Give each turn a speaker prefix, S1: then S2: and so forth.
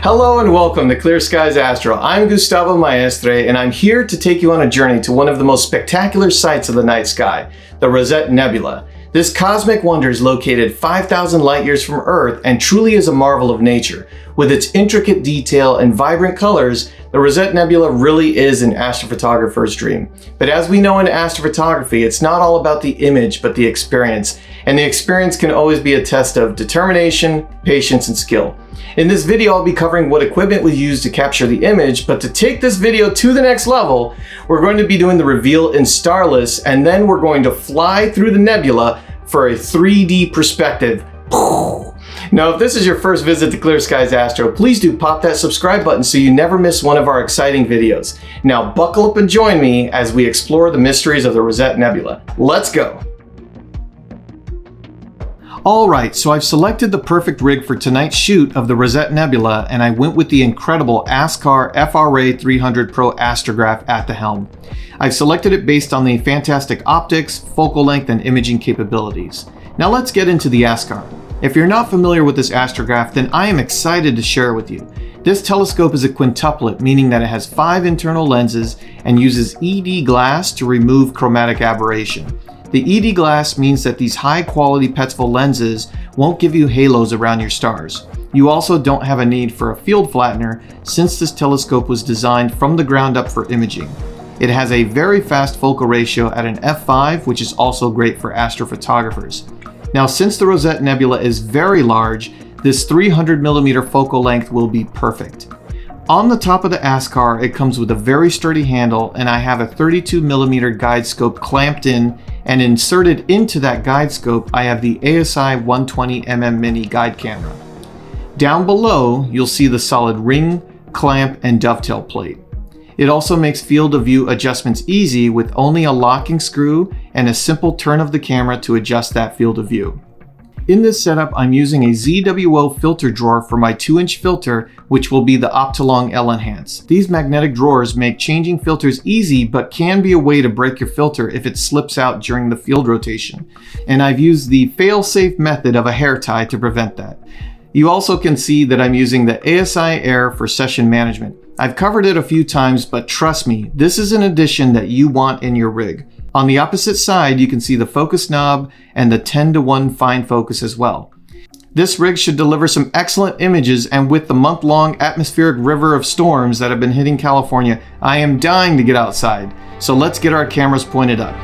S1: Hello and welcome to Clear Skies Astro. I'm Gustavo Maestre and I'm here to take you on a journey to one of the most spectacular sights of the night sky, the Rosette Nebula. This cosmic wonder is located 5,000 light years from Earth and truly is a marvel of nature. With its intricate detail and vibrant colors, the Rosette Nebula really is an astrophotographer's dream. But as we know in astrophotography, it's not all about the image, but the experience. And the experience can always be a test of determination, patience, and skill. In this video, I'll be covering what equipment we use to capture the image, but to take this video to the next level, we're going to be doing the reveal in starless, and then we're going to fly through the nebula for a 3D perspective. Now, if this is your first visit to Clear Skies Astro, please do pop that subscribe button so you never miss one of our exciting videos. Now, buckle up and join me as we explore the mysteries of the Rosette Nebula. Let's go! Alright, so I've selected the perfect rig for tonight's shoot of the Rosette Nebula, and I went with the incredible Askar FRA 300 Pro astrograph at the helm. I've selected it based on the fantastic optics, focal length, and imaging capabilities. Now let's get into the Askar. If you're not familiar with this astrograph, then I am excited to share it with you. This telescope is a quintuplet, meaning that it has 5 internal lenses and uses ED glass to remove chromatic aberration. The ED glass means that these high-quality Petzval lenses won't give you halos around your stars. You also don't have a need for a field flattener since this telescope was designed from the ground up for imaging. It has a very fast focal ratio at an f5, which is also great for astrophotographers. Now, since the Rosette Nebula is very large, this 300mm focal length will be perfect. On the top of the Askar, it comes with a very sturdy handle, and I have a 32mm guide scope clamped in, and inserted into that guide scope, I have the ASI 120mm mini guide camera. Down below, you'll see the solid ring, clamp, and dovetail plate. It also makes field of view adjustments easy with only a locking screw and a simple turn of the camera to adjust that field of view. In this setup, I'm using a ZWO filter drawer for my 2-inch filter, which will be the Optolong L-Enhance. These magnetic drawers make changing filters easy, but can be a way to break your filter if it slips out during the field rotation. And I've used the fail-safe method of a hair tie to prevent that. You also can see that I'm using the ASI Air for session management. I've covered it a few times, but trust me, this is an addition that you want in your rig. On the opposite side, you can see the focus knob and the 10:1 fine focus as well. This rig should deliver some excellent images, and with the month-long atmospheric river of storms that have been hitting California, I am dying to get outside. So let's get our cameras pointed up.